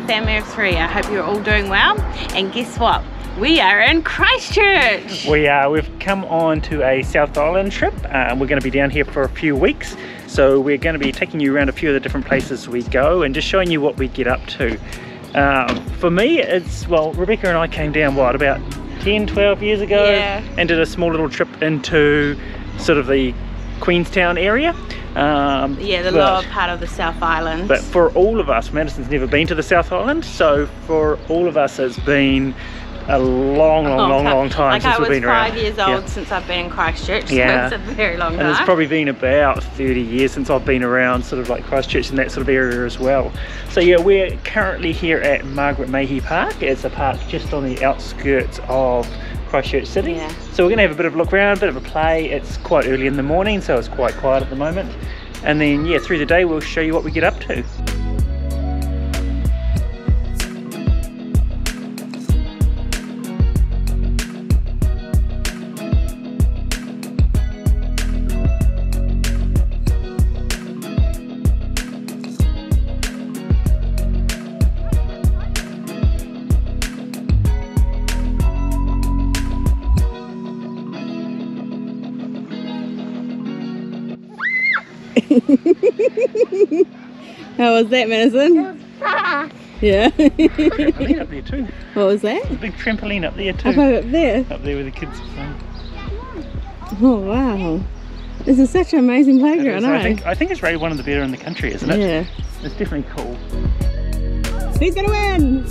family of 3. I hope you're all doing well. And guess what? We are in Christchurch. We are. We've come on to a South Island trip. We're going to be down here for a few weeks. So we're going to be taking you around a few of the different places we go and just showing you what we get up to. For me, it's, well, Rebecca and I came down, what, about 10, 12 years ago? Yeah. And did a small little trip into sort of the Queenstown area. Yeah, the lower part of the South Island. But for all of us, Madison's never been to the South Island, so for all of us it's been a long time since we've been around. I was 5 years old since I've been in Christchurch, so yeah. it's a very long time. And it's probably been about 30 years since I've been around sort of like Christchurch and that sort of area as well. So yeah, we're currently here at Margaret Mayhew Park. It's a park just on the outskirts of Christchurch City. Yeah. So we're going to have a bit of a look around, a bit of a play. It's quite early in the morning, so it's quite quiet at the moment. And then yeah, through the day we'll show you what we get up to. How was that, Madison? It was fast. Yeah. Trampoline up there too. What was that? There's a big trampoline up there too. Up there? Up there where the kids are playing. Oh wow. This is such an amazing playground, I think it's rated one of the better in the country, isn't it? Yeah. It's definitely cool. Who's gonna win?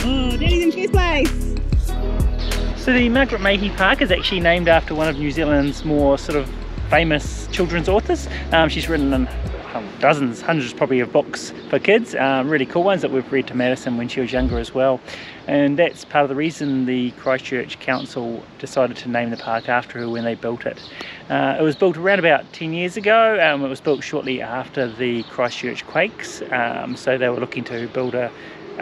Oh, Daddy's in first place. So the Margaret Mayhew Park is actually named after one of New Zealand's more sort of famous children's authors. She's written dozens, hundreds probably of books for kids, really cool ones that we've read to Madison when she was younger as well. And that's part of the reason the Christchurch Council decided to name the park after her when they built it. It was built around about 10 years ago. It was built shortly after the Christchurch quakes, so they were looking to build a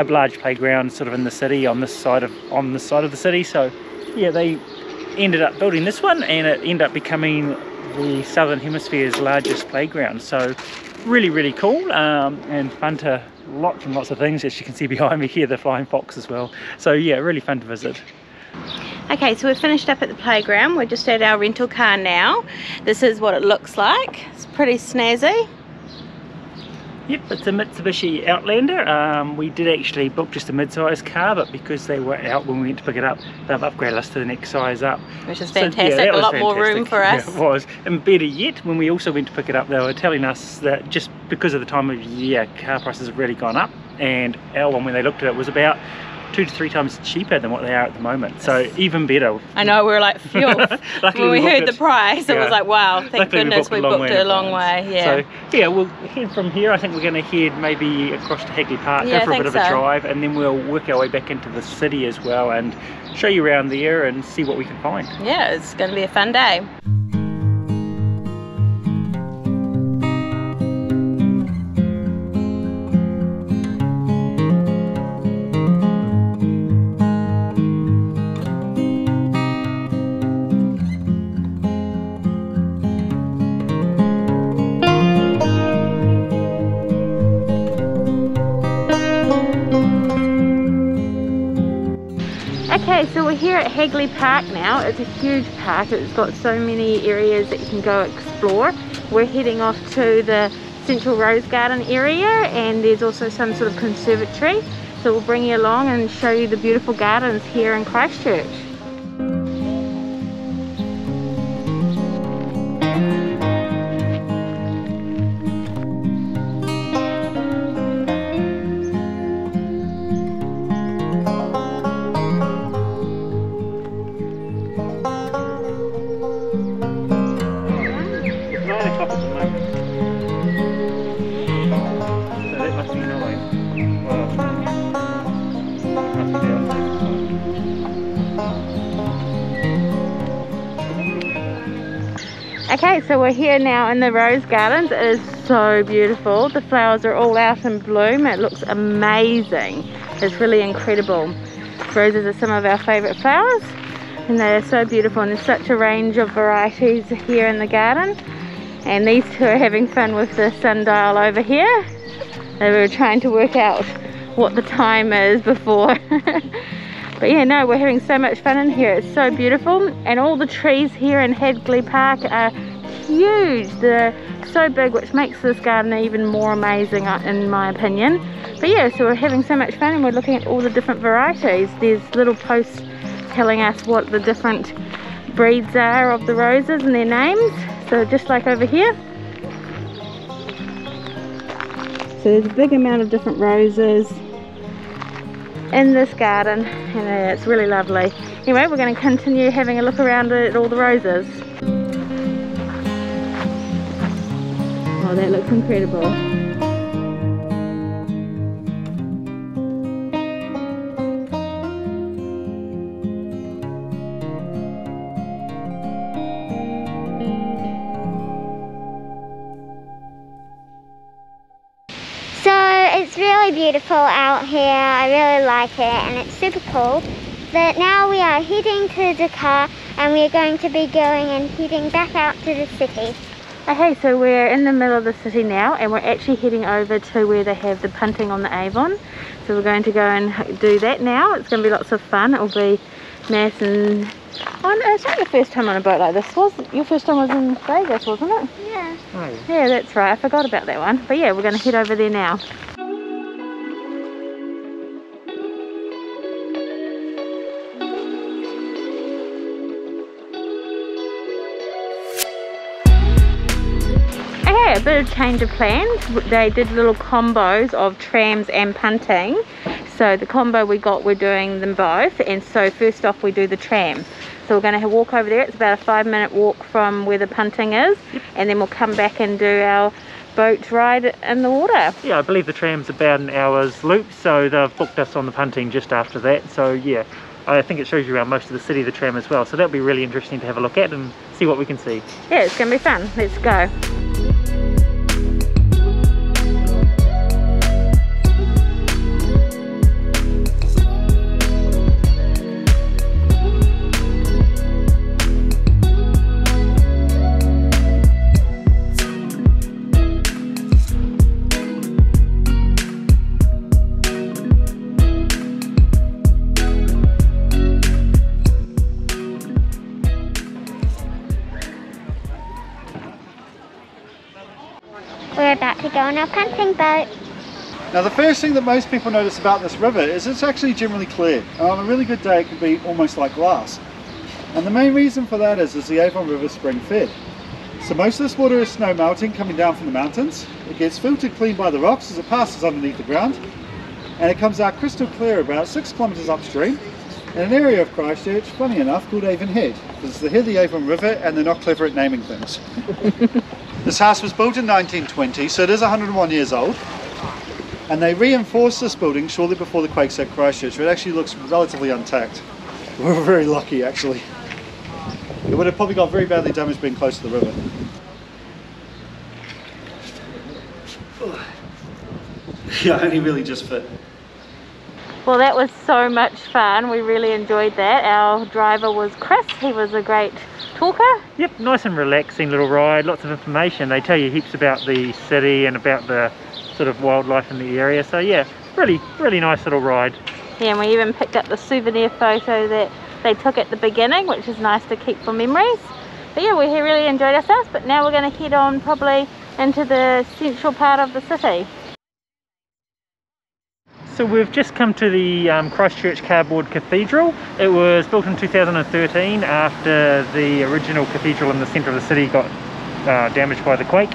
large playground sort of in the city on this side of the city. So yeah, they ended up building this one and it ended up becoming the Southern Hemisphere's largest playground. So really cool and fun to lots and lots of things. As you can see behind me here, the flying fox as well. So yeah, really fun to visit. Okay, so we've finished up at the playground. We're just at our rental car now. This is what it looks like. It's pretty snazzy. Yep, it's a Mitsubishi Outlander. We did actually book just a mid-size car, but because they were out when we went to pick it up, they've upgraded us to the next size up. Which is fantastic, so, yeah, a lot more room for us. Yeah, it was. And better yet, when we also went to pick it up, they were telling us that just because of the time of year, car prices have really gone up, and our one, when they looked at it, was about 2 to 3 times cheaper than what they are at the moment. So even better. I know, we were like, phew. When we heard the price, it was like, wow, thank goodness we booked it a long way. Yeah. So yeah, we'll head from here. I think we're going to head maybe across to Hagley Park, yeah, go for a bit of a drive, and then we'll work our way back into the city as well and show you around there and see what we can find. Yeah, it's going to be a fun day. Okay, so we're here at Hagley Park now. It's a huge park. It's got so many areas that you can go explore. We're heading off to the Central Rose Garden area, and there's also some sort of conservatory. So we'll bring you along and show you the beautiful gardens here in Christchurch. Okay, so we're here now in the Rose Gardens. It is so beautiful. The flowers are all out in bloom. It looks amazing. It's really incredible. Roses are some of our favourite flowers, and they are so beautiful, and there's such a range of varieties here in the garden. And these two are having fun with the sundial over here. They were trying to work out what the time is before. But yeah, no, we're having so much fun in here. It's so beautiful, and all the trees here in Hagley Park are huge. They're so big, which makes this garden even more amazing in my opinion. But yeah, so we're having so much fun, and we're looking at all the different varieties. There's little posts telling us what the different breeds are of the roses and their names. So just like over here. So there's a big amount of different roses in this garden, and it's really lovely. Anyway, we're going to continue having a look around at all the roses. Oh, that looks incredible. It's really beautiful out here. I really like it, and it's super cool. But now we are heading to Dakar, and we are going to be going and heading back out to the city. Okay, so we're in the middle of the city now, and we're actually heading over to where they have the punting on the Avon. So we're going to go and do that now. It's going to be lots of fun. It'll be nice and... Oh, no, it's not your first time on a boat like this. Your first time was in Vegas, wasn't it? Yeah. Oh, Yeah, that's right. I forgot about that one. But yeah, we're going to head over there now. A bit of change of plans. They did little combos of trams and punting. So the combo we got, we're doing them both, and so first off we do the tram. So we're going to walk over there. It's about a 5-minute walk from where the punting is, and then we'll come back and do our boat ride in the water. Yeah, I believe the tram's about an hour's loop, so they've booked us on the punting just after that. So yeah, I think it shows you around most of the city, the tram as well. So that'll be really interesting to have a look at and see what we can see. Yeah, it's going to be fun. Let's go. We're about to go on our punting boat. Now the first thing that most people notice about this river is it's actually generally clear. And on a really good day it can be almost like glass. And the main reason for that is the Avon River spring fed. So most of this water is snow melting coming down from the mountains. It gets filtered clean by the rocks as it passes underneath the ground. And it comes out crystal clear about 6 kilometres upstream in an area of Christchurch, funny enough, called Avon Head. Because it's the head of the Avon River and they're not clever at naming things. This house was built in 1920, so it is 101 years old. And they reinforced this building shortly before the quakes at Christchurch, so it actually looks relatively intact. We were very lucky, actually. It would have probably got very badly damaged being close to the river. Yeah, only really just fit. Well, that was so much fun. We really enjoyed that. Our driver was Chris. He was a great talker. Yep, nice and relaxing little ride, lots of information. They tell you heaps about the city and about the sort of wildlife in the area. So yeah, really nice little ride. Yeah, and we even picked up the souvenir photo that they took at the beginning, which is nice to keep for memories. But yeah, we really enjoyed ourselves, but now we're going to head on probably into the central part of the city. So we've just come to the Christchurch Cardboard Cathedral. It was built in 2013 after the original cathedral in the centre of the city got damaged by the quake.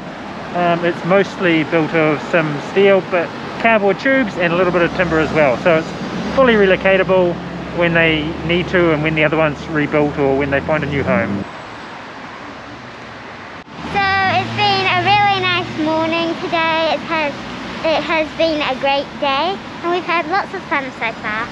It's mostly built of some steel, but cardboard tubes and a little bit of timber as well. So it's fully relocatable when they need to and when the other one's rebuilt or when they find a new home. So it's been a really nice morning today. It has been a great day, and we've had lots of fun so far.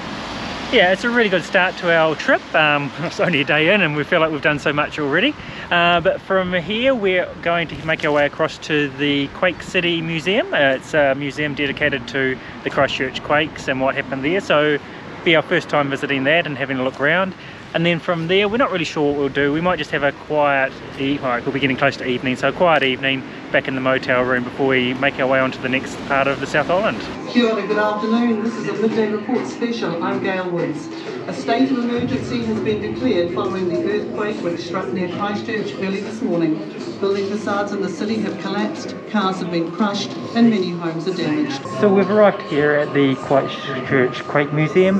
Yeah, it's a really good start to our trip. It's only a day in and we feel like we've done so much already. But from here we're going to make our way across to the Quake City Museum. It's a museum dedicated to the Christchurch quakes and what happened there. So it'll be our first time visiting that and having a look around. And then from there, we're not really sure what we'll do. We might just have a quiet, we'll be getting close to evening, so a quiet evening back in the motel room before we make our way on to the next part of the South Island. Kia ora, good afternoon. This is a Midday Report Special. I'm Gail Woods. A state of emergency has been declared following the earthquake which struck near Christchurch early this morning. Building facades in the city have collapsed, cars have been crushed, and many homes are damaged. So we've arrived here at the Christchurch Quake Museum.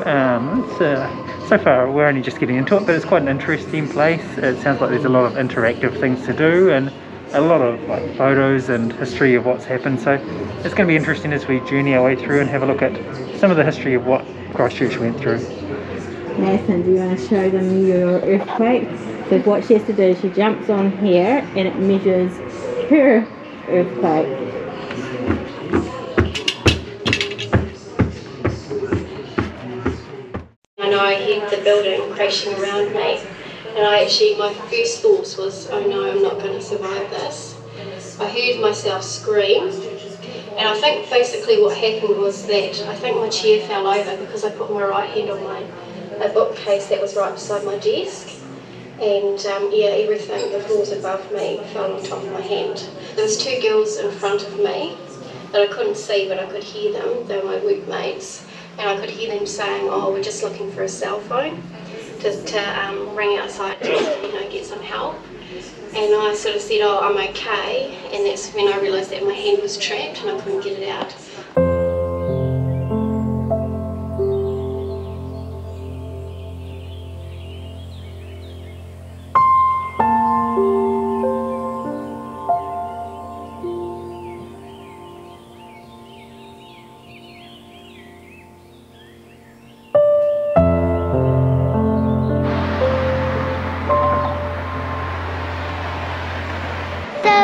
So far we're only just getting into it, but it's quite an interesting place. It sounds like there's a lot of interactive things to do and a lot of photos and history of what's happened. So it's going to be interesting as we journey our way through and have a look at some of the history of what Christchurch went through. Nathan, do you want to show them your earthquake? So what she has to do, she jumps on here and it measures her earthquake. I know I heard the building crashing around me, and my first thought was, oh no, I'm not going to survive this. I heard myself scream, and I think basically what happened was that I think my chair fell over because I put my right hand on a bookcase that was right beside my desk, and everything, the floors above me fell on top of my hand. There was two girls in front of me that I couldn't see, but I could hear them. They were my workmates, and I could hear them saying, oh, we're just looking for a cell phone to ring outside to get some help. And I sort of said, oh, I'm okay, and that's when I realised that my hand was trapped and I couldn't get it out.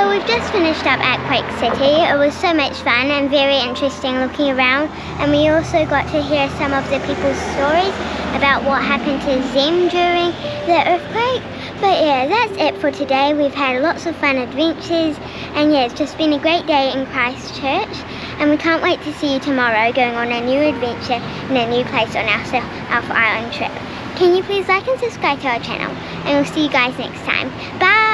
We've just finished up at Quake City. It was so much fun and very interesting looking around, and we also got to hear some of the people's stories about what happened to them during the earthquake. But yeah, that's it for today. We've had lots of fun adventures, and yeah, it's just been a great day in Christchurch, and we can't wait to see you tomorrow going on a new adventure in a new place on our South Island trip. Can you please like and subscribe to our channel, and we'll see you guys next time. Bye!